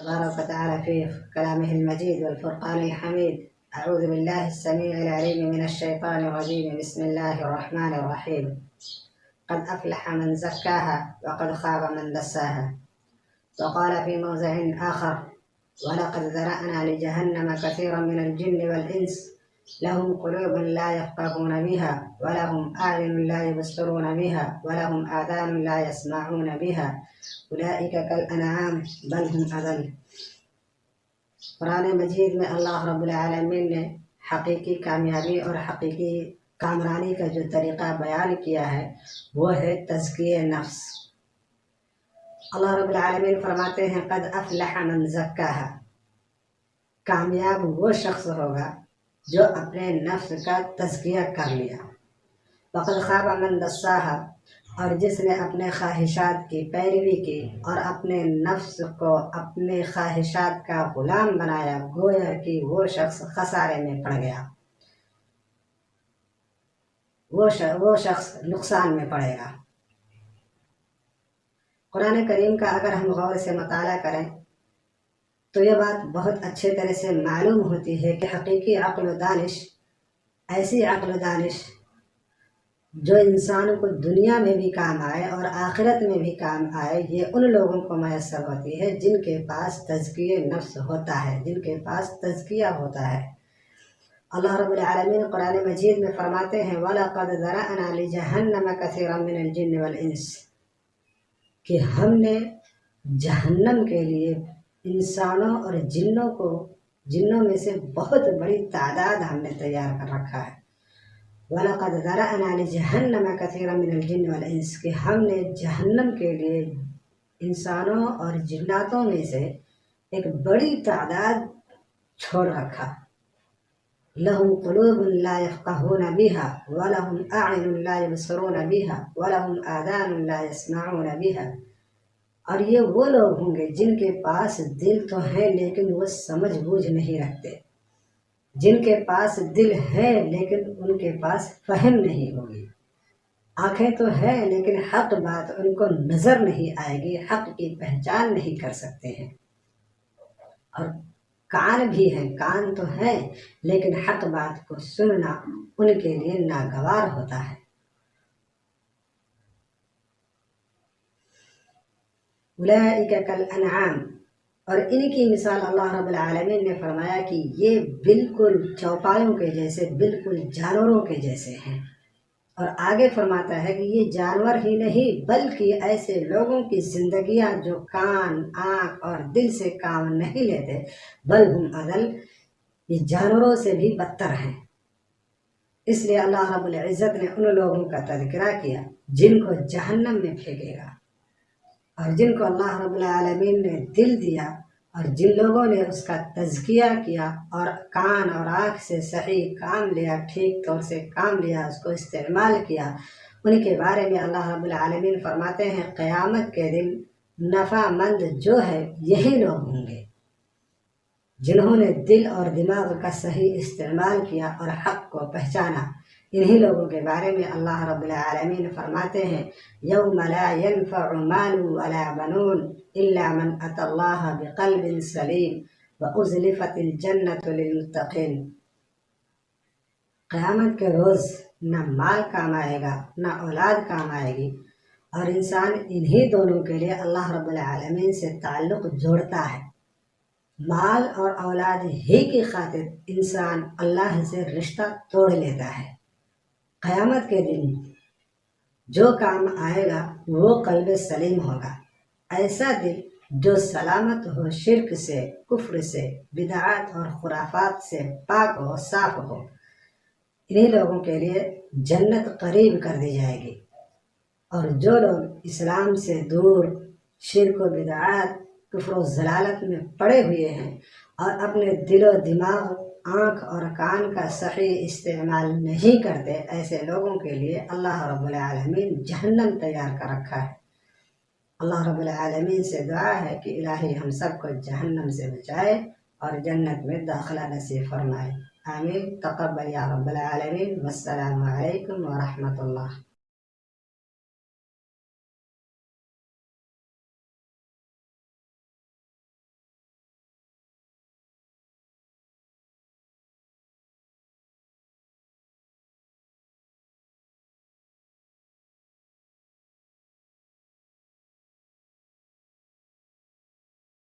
تبارك وتعالى في كلامه المجيد والفرقان الحميد. أعوذ بالله السميع العليم من الشيطان الرجيم. بسم الله الرحمن الرحيم. قد أفلح من زكاها وقد خاب من دساها. وقال في موضع آخر: ولقد ذرأنا لجهنم كثيرا من الجن والإنس لهم قلوب لا يفقهون بها ولهم أعين لا يبصرون بها ولهم آذان لا يسمعون بها أولئك كالأنعام بل هم أضل۔ قرآن مجید میں اللہ رب العالمین نے حقیقی کامیابی اور حقیقی کامرانی کا جو طریقہ بیان کیا ہے وہ ہے تزکیہ نفس۔ اللہ رب العالمین فرماتے ہیں قد افلح من زکاہا، کامیاب وہ شخص ہوگا جو اپنے نفس کا تزکیہ کر لیا۔ وقد خاب من دساہا، اور جس نے اپنے خواہشات کی پیروی کی اور اپنے نفس کو اپنے خواہشات کا غلام بنایا، گویا کہ وہ شخص خسارے میں پڑ گیا، وہ شخص نقصان میں پڑے گا۔ قرآن کریم کا اگر ہم غور سے مطالعہ کریں تو یہ بات بہت اچھے طرح سے معلوم ہوتی ہے کہ حقیقی عقل و دانش، ایسی عقل و دانش جو انسان کو دنیا میں بھی کام آئے اور آخرت میں بھی کام آئے، یہ ان لوگوں کو میسر ہوتی ہے جن کے پاس تزکیہ نفس ہوتا ہے، جن کے پاس تزکیہ ہوتا ہے۔ اللہ رب العالمین قرآن مجید میں فرماتے ہیں وَلَقَدْ ذَرَأْنَا لِجَهَنَّمَ كَثِيرًا مِنَ الْجِنِّ وَالْإِنسِ، کہ ہم نے جہنم کے لیے انسانوں اور جنوں میں سے بہت بڑی تعداد ہم نے تیار کر رکھا ہے۔ وَلَقَدْ ذَرَأْنَا لِجَهَنَّمَ كَثِيرًا مِنَ الْجِنِّ وَالْإِنسِ، کہ ہم نے جہنم کے لیے انسانوں اور جناتوں میں سے ایک بڑی تعداد چھوڑ رکھا۔ لَهُمْ قُلُوبٌ لَا يَفْقَهُونَ بِهَا وَلَهُمْ أَعْيُنٌ لَا يُبْصِرُونَ بِهَا وَلَهُمْ آذَانٌ لَا يَسْمَعُونَ بِهَا، اور یہ وہ لوگ ہوں گے جن کے پاس دل تو ہیں لیکن وہ سمجھ بوجھ نہیں رکھتے، جن کے پاس دل ہے لیکن ان کے پاس فہم نہیں ہوگی، آنکھیں تو ہیں لیکن حق بات ان کو نظر نہیں آئے گی، حق کی پہچان نہیں کر سکتے ہیں، اور کان بھی ہیں، کان تو ہیں لیکن حق بات کو سننا ان کے لیے ناگوار ہوتا ہے۔ اولئک کالانعام، اور ان کی مثال اللہ رب العالمین نے فرمایا کہ یہ بالکل چوپایوں کے جیسے، بالکل جانوروں کے جیسے ہیں، اور آگے فرماتا ہے کہ یہ جانور ہی نہیں بلکہ ایسے لوگوں کی زندگیاں جو کان، آنکھ اور دل سے کام نہیں لیتے، بل ہم اضل، یہ جانوروں سے بھی بدتر ہیں۔ اس لیے اللہ رب العزت نے ان لوگوں کا تذکرہ کیا جن کو جہنم میں پھینکے گا، اور جن کو اللہ رب العالمین نے دل دیا اور جن لوگوں نے اس کا تزکیہ کیا اور کان اور آنکھ سے صحیح کام لیا، ٹھیک طور سے کام لیا، اس کو استعمال کیا، ان کے بارے میں اللہ رب العالمین فرماتے ہیں قیامت کے دن نفع مند جو ہے یہی لوگ ہوں گے جنہوں نے دل اور دماغ کا صحیح استعمال کیا اور حق کو پہچانا۔ انہی لوگوں کے بارے میں اللہ رب العالمین فرماتے ہیں یوم لا ينفع مال ولا بنون الا من اتى اللہ بقلب سلیم وازلفت الجنۃ للمتقین۔ قیامت کے روز نہ مال کام آئے گا نہ اولاد کام آئے گی، اور انسان انہی دونوں کے لیے اللہ رب العالمین سے تعلق جوڑتا ہے۔ مال اور اولاد ہی کی خاطر انسان اللہ سے رشتہ توڑ لیتا ہے۔ قیامت کے دن جو کام آئے گا وہ قلب سلیم ہوگا، ایسا دل جو سلامت ہو، شرک سے، کفر سے، بدعات اور خرافات سے پاک ہو، صاف ہو۔ انہی لوگوں کے لیے جنت قریب کر دی جائے گی، اور جو لوگ اسلام سے دور، شرک و بدعات، کفر و ضلالت میں پڑے ہوئے ہیں اور اپنے دل و دماغ، آنکھ اور کان کا صحیح استعمال نہیں کرتے، ایسے لوگوں کے لیے اللہ رب العالمین جہنم تیار کر رکھا ہے۔ اللہ رب العالمین سے دعا ہے کہ الہی ہم سب کو جہنم سے بچائے اور جنت میں داخلہ نصیب فرمائے۔ آمین۔ تقبل یا رب العالمین۔ والسلام علیکم ورحمۃ اللہ۔